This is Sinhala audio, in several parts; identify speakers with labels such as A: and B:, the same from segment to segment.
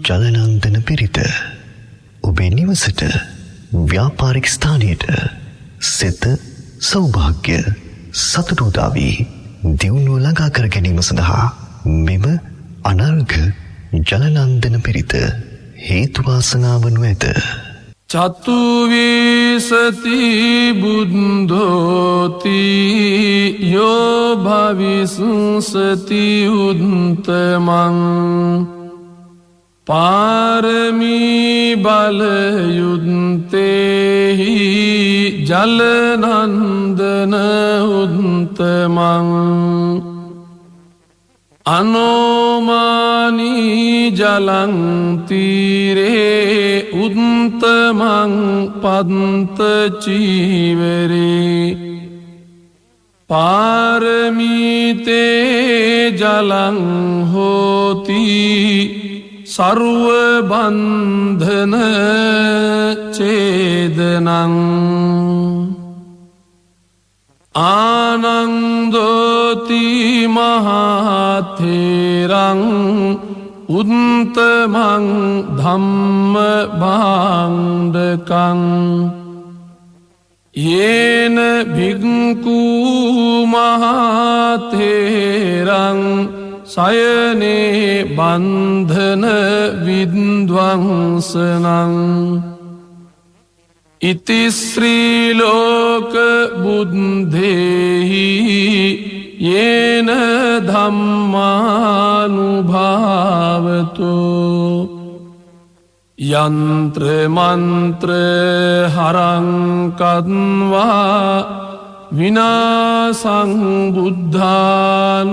A: ජලනන්දන පිරිත ඔබේ නිවසට ව්‍යාපාරික ස්ථානයට සිත සෞභාග්‍ය සතුට උදා වී දියුණුව ළඟා කර ගැනීම සඳහා මෙම අනර්ඝ ජලනන්දන පිරිත හේතු වාසනා වනු ඇත.
B: චතුවිසති බුද්ධෝති යෝ භවිසුසති උත්තමං පාරමී බලයුත්තේහි ජලනන්දන උත්තමං අනෝමානී ජලං තීරේ උත්තමං පන්ත චීවරේ පාරමීතේ ජලං හෝති සර්ව බන්ධන ඡේදනං ආනන්දෝති මහතේරං උත්තමං ධම්ම භාණ්ඩකං යේන භික්ඛු මහතේරං සයනේ බන්ධන විද්වංසනං ඉති ශ්‍රී ලෝක බුද්ධේහි යේන ධම්මානුභාවතු යන්ත්‍ර මන්ත්‍ර හරං කତ୍වා විනාසං බුද්ධානුභාවතු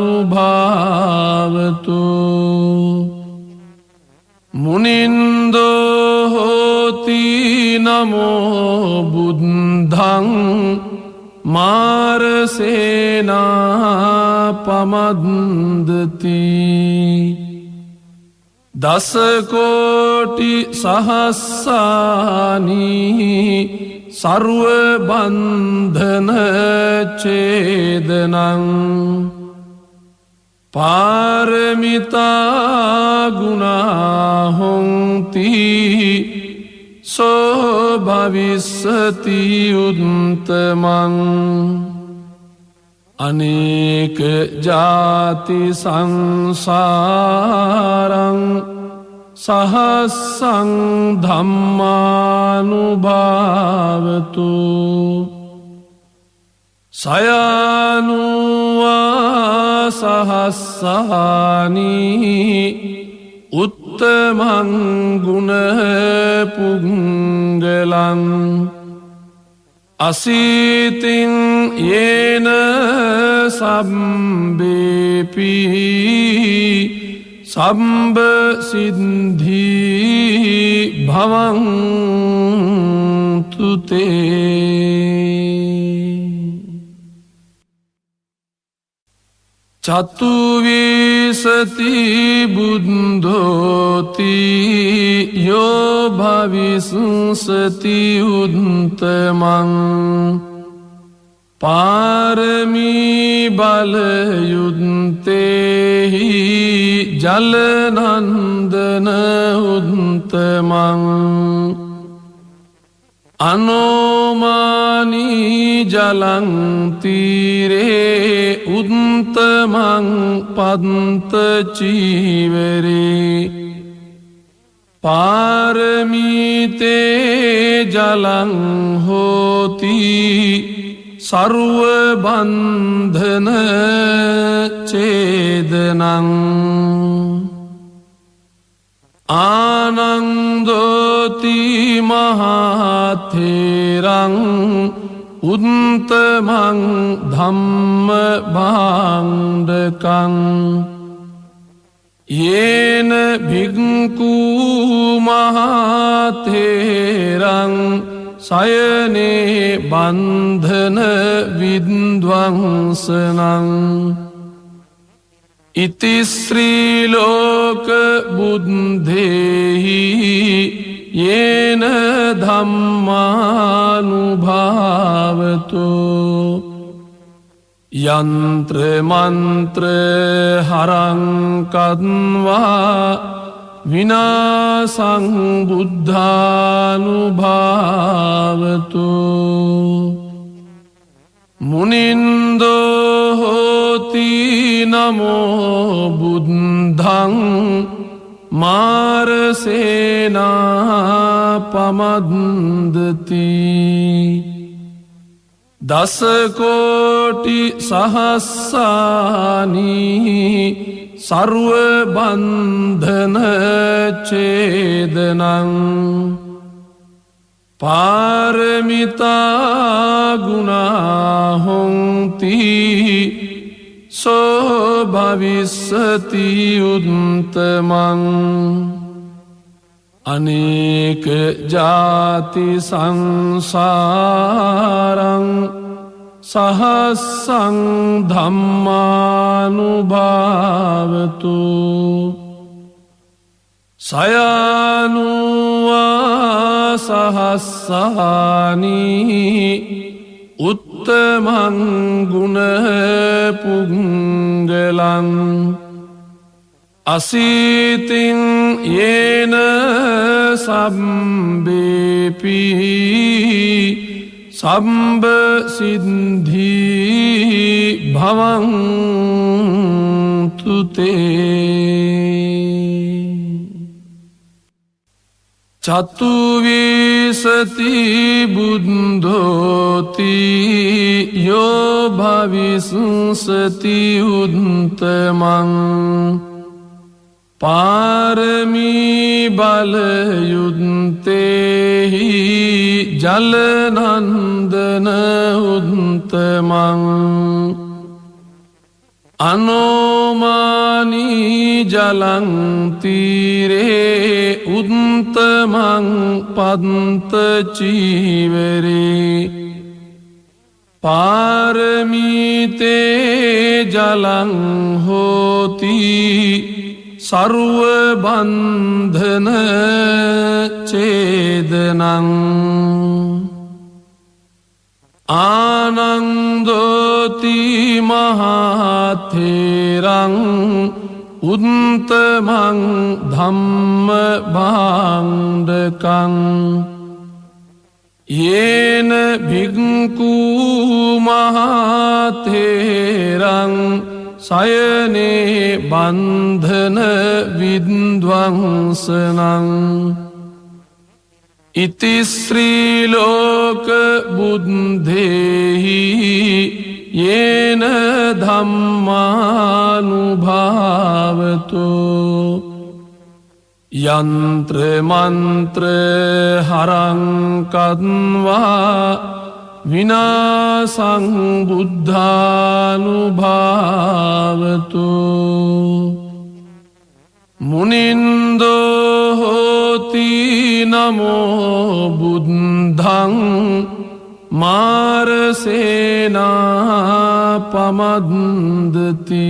B: මුනින්දෝ හෝති නමෝ බුද්ධං මාරසේනා පමද්දති දසකෝටි සහස්සානී සර්ව බන්ධන ඡේදනං පාරමිතා ගුණා හොන්ති සෝ භවිස්සති උත්තමං අනේක ජාති සංසාරං සහස්සං ධම්මානුභාවතු සයනුවා සහස්සානී උත්තමං ගුණ පුංගලං අසීතින් යේන සම්බේපි සම්බ සිද්ධී භවන්තු තේ චතුවිසති බුද්ධෝති යෝ භවිසුසති උත්තමං පාරමී බලයුත්තේහි ජලනන්දන උත්තමං අනෝමානී ජලං තීරේ උත්තමං පන්ත චීවරේ පාරමීතේ ජලං හෝති සර්ව බන්ධන ඡේදනං ආනන්දෝති මහතේරං උත්තමං ධම්ම භාණ්ඩකං යේන භික්ඛු මහතේරං සයනේ බන්ධන විද්වංසනං ඉති ශ්‍රී ලෝක බුද්ධේහි යේන ධම්මානුභාවතු යන්ත්‍ර මන්ත්‍ර හරං කତ୍වා විනාසං බුද්ධානුභාවතු මුනින්දෝ හෝති නමෝ බුද්ධං මාරසේනා පමද්දති දසකෝටි සහස්සානී සර්ව බන්ධන ඡේදනං පාරමිතා ගුණා හොන්ති සෝ භවිස්සති උත්තමං අනේක ජාති සංසාරං සහස්සං ධම්මානුභාවතු සයනුවා සහස්සානී උත්තමං ගුණ පුංගලං අසීතින් යේන සම්බේපි සම්බ සිද්ධී භවන්තුතේ චතුවිසති බුද්ධෝති යෝ භවිස්සති උත්තමං පාරමී බලයුත්තේහි ජලනන්දන උත්තමං අනෝමානී ජලං තීරේ උත්තමං පන්ත චීවරේ පාරමීතේ ජලං හෝති සර්ව බන්ධන ඡේදනං ආනන්දෝති මහතේරං උත්තමං ධම්ම භාණ්ඩකං යේන භික්ඛු මහතේරං සයනේ බන්ධන විද්වංසනං ඉති ශ්‍රී ලෝක බුද්ධේහි යේන ධම්මානුභාවතු යන්ත්‍ර මන්ත්‍ර හරං කତ୍වා විනාසං බුද්ධානුභාවතු මුනින්දෝ හෝති නමෝ බුද්ධං මාරසේනා පමද්දති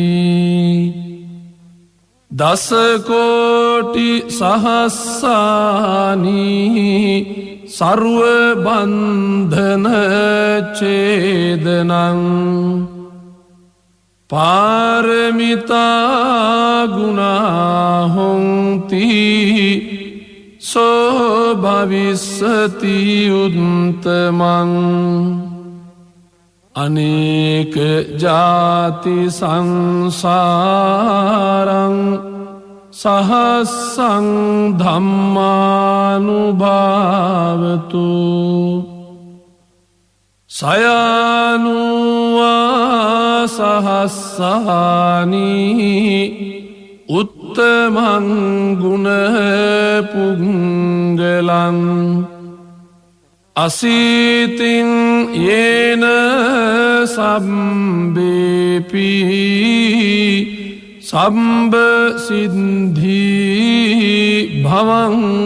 B: දසකෝටි සහස්සානී සර්ව බන්ධන ඡේදනං පාරමිතා ගුණා හොන්ති සෝ භවිස්සති උත්තමං අනේක ජාති සංසාරං සහස්සං ධම්මානුභාවතු සයනුවා සහස්සානී උත්තමං ගුණ පුංගලං අසීතින් යේන සම්බේපි සම්බ සිද්ධී භවන්තුතේ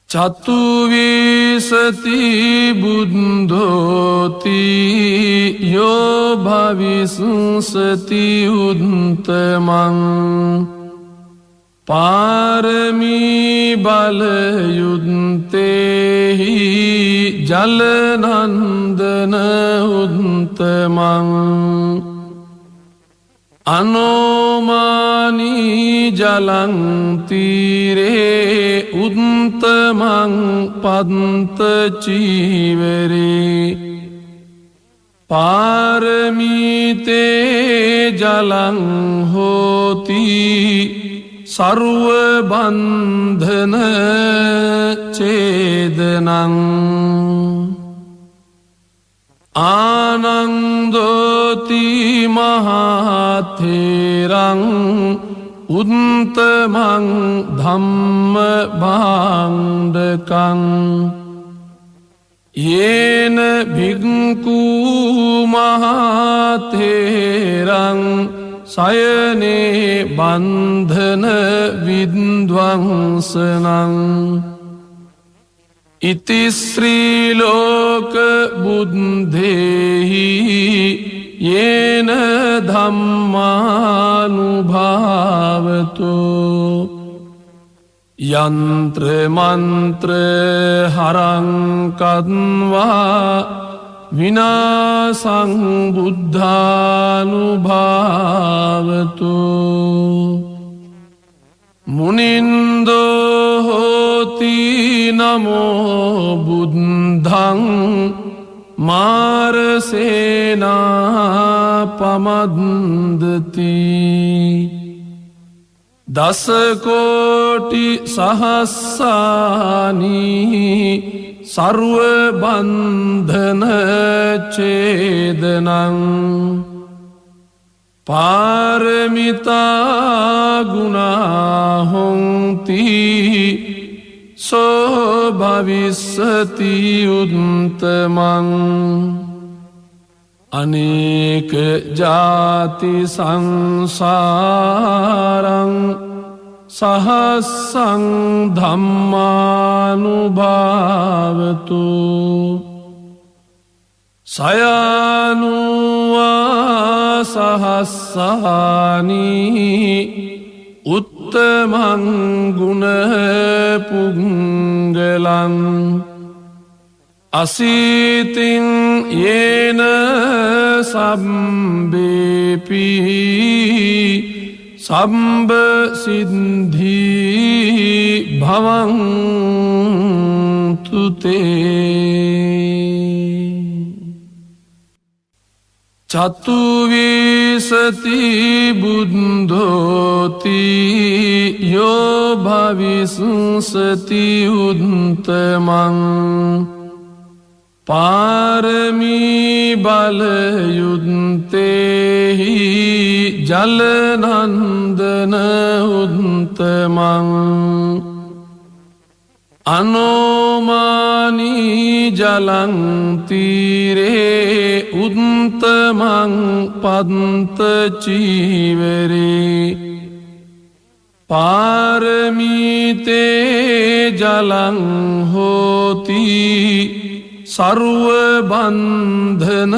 B: චතුවිසති බුද්ධෝති යෝ භවිස්සති උත්තමං පාරමී බලයුත්තේහි ජලනන්දන උත්තමං අනෝමානී ජලන්තීරේ උත්තමං පන්ත චීවරේ පාරමීතේ ජලං හෝති සරුව බන්ධන චේදනං ආනන්දෝති මහතේරං උත්තමං ධම්ම භාණ්ඩකං යේන භික්ඛු මහතේරං සයනේ බන්ධන විද්වංසනං ඉති ශ්‍රී ලෝක බුද්ධේහි යේන ධම්මානුභාවතෝ යන්ත්‍ර මන්ත්‍ර හරං කද්වා විනාසං බුද්ධානුභාවතෝ මුනින්දෝ හෝති නමෝ බුද්ධං මාරසේනා පමද්දති දසකෝටි සහස්සානී සර්ව බන්ධන චේදනං පාරමිතා ගුණා හොන්ති සෝ භවිස්සති උත්තමං අනේක ජාති සංසාරං සහස්සං ධම්මානුභාවතු සයනුවා සහස්සානී උත්තමං ගුණ පුංගලං අසීතින් යේන සම්බේපි සම්බ සිද්ධී භවන්තුතේ චතුවිසති බුද්ධෝති යෝ භවිස්සති උත්තමං පාරමී බලයුත්තේහි ජලනන්දන උත්තමං අනෝමානී ජලන්තීරේ උත්තමං පන්ත චීවරේ පාරමීතේ ජලං හෝති සරුව බන්ධන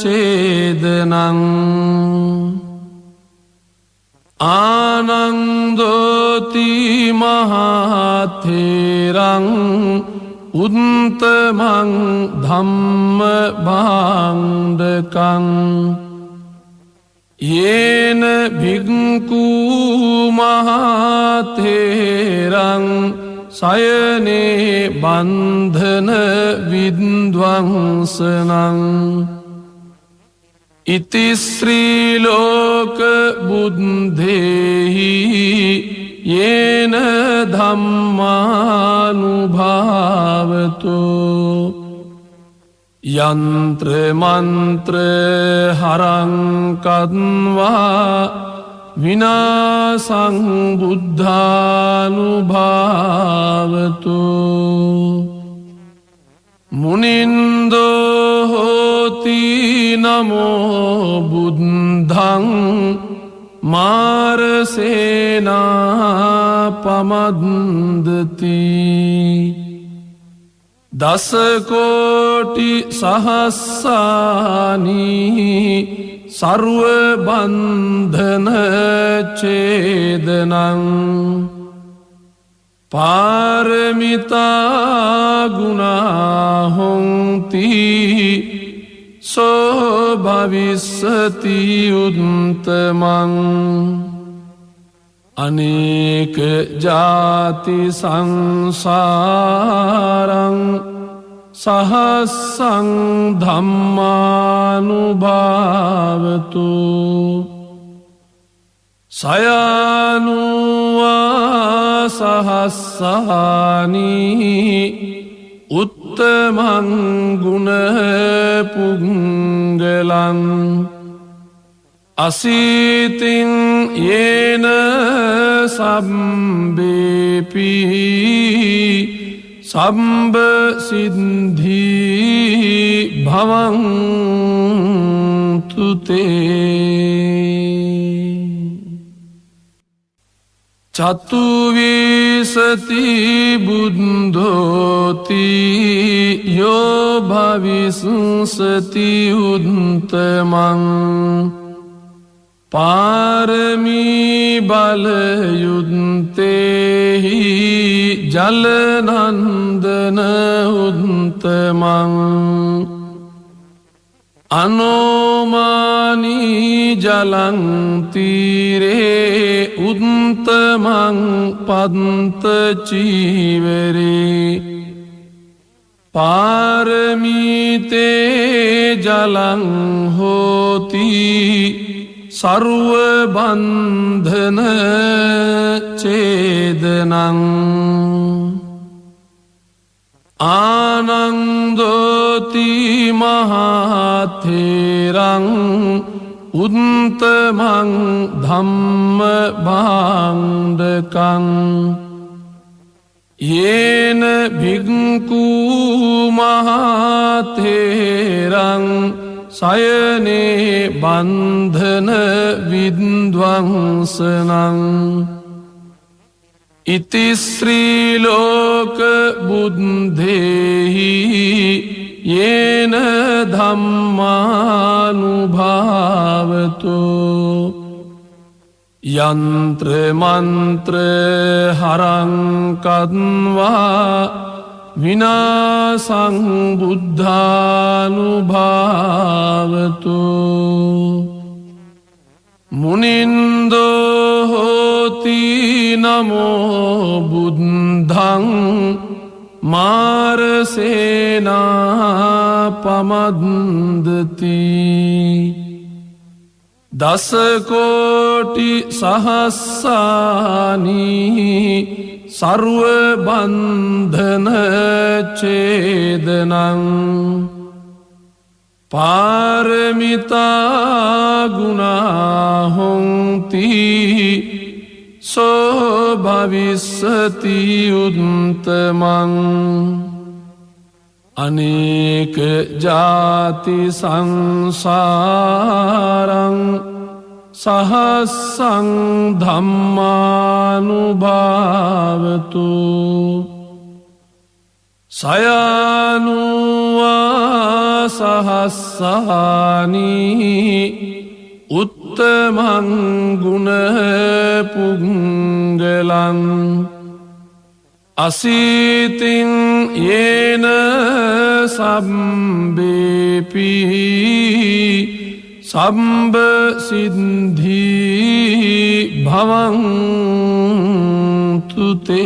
B: චේදනං ආනන්දෝති මහතේරං උත්තමං ධම්ම භාණ්ඩකං යේන භික්ඛු මහතේරං සයනේ බන්ධන විද්වංසනං ඉති ශ්‍රී ලෝක බුද්ධේහි යේන ධම්මානුභාවතෝ යන්ත්‍ර මන්ත්‍ර හරං කද්වා විනාසං බුද්ධානුභාවතෝ මුනින්දෝ හෝති නමෝ බුද්ධං මාරසේනා පමද්දති දසකෝටි සහස්සානී सर्व बंधन छेदनं पारमिता गुणा होन्ति सो भविष्यति उत्तमं अनेक जाति संसारं सहस्रं धम्मानुभावतु सयानुवा सहस्राणि उत्तमं गुण पुंगलं असीतिं येन सम्बेपि सम्ब सिद्धि भवन्तु ते चतुर्विंशति बुद्धोति यो भविष्यति उत्तमं पारमी बलयुक्ते हि जलनंदन उत्तमं अनोमानी जलं तीरे उत्तमं पन्त चीवरे पारमीते जलं होति सर्वबन्धन छेदनं आनन्दोति महाथेरं उत्तमं धम्मभाण्डकं येन भिक्खु महाथेरं शयने बन्धन विध्वंसनं इति श्रीलोक बुद्धेहि येन धम्मानुभावतो यंत्र मंत्र हरं कद्वा विनाशं बुद्धानुभावतो मुनिन्दो होति नमो बुद्धं मारसेना पमन्दति दस कोटि सहस्राणि सर्वबन्धन छेदनं पारमिता गुणा होन्ति सो भविष्यति उत्तमं अनेक जाति संसारं सहस्रं धम्मानुभावतु सयानुवा सहस्राणि उत्तमं गुण पुंगलं असीतिं येन सम्बेपि सम्ब सिद्धि भवन्तु ते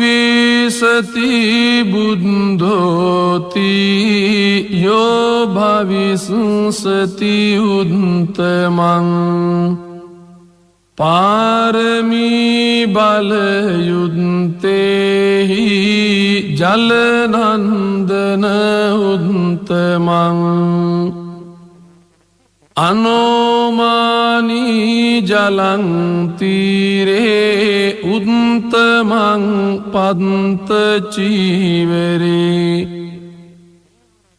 B: चतुर्विंशति बुद्धोति यो भविष्यति उत्तमं पारमी बलयुक्ते हि जलनंदन उत्तमं अनोमानी जलं तीरे उत्तमं पन्त चीवरे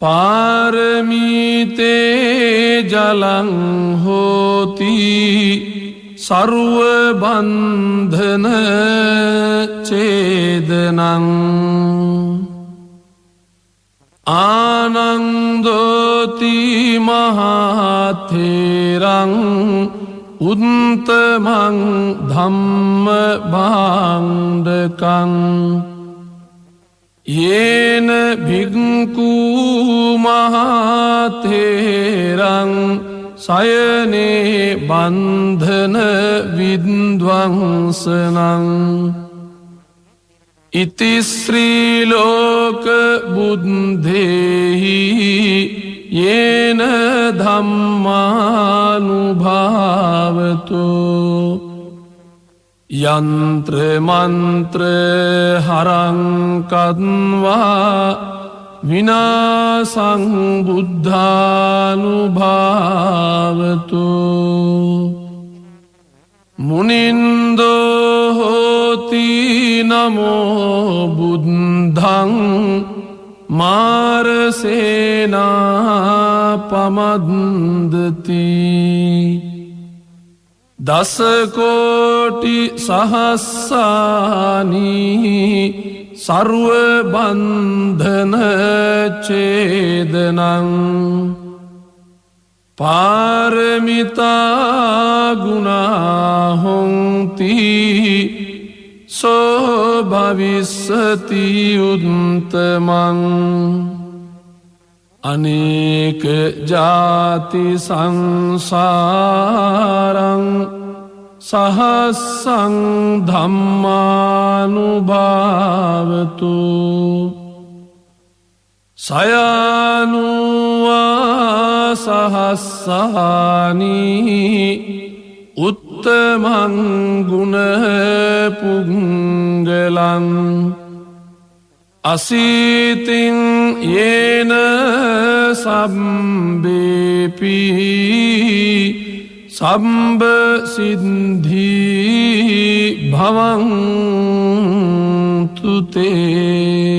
B: पारमीते जलं होति सर्वबन्धन छेदनं ආනන්දෝති මහතේරං උත්තමං ධම්ම භාණ්ඩකං යේන භික්ඛු මහතේරං සයනේ බන්ධන විද්වංසනං ඉති ශ්‍රී ලෝක බුද්ධේහි යේන ධම්මානුභාවතු යන්ත්‍ර මන්ත්‍ර හරං කତ୍වා විනාසං බුද්ධානුභාවතු මුනින්දෝ හෝති නමෝ බුද්ධං මාරසේනා පමද්දති දසකෝටි සහස්සානි සර්ව බන්ධන ඡේදනං පාරමිතා ගුණා හොන්ති සෝ භවිස්සති උත්තමං අනේක ජාති සංසාරං සහස්සං ධම්මානුභාවතු සයනුවා සහස්සානි උත්තමං ගුණ පුංගලං අසීතින් යේන සම්බේපි සම්බ සිද්ධි භවං තුතේ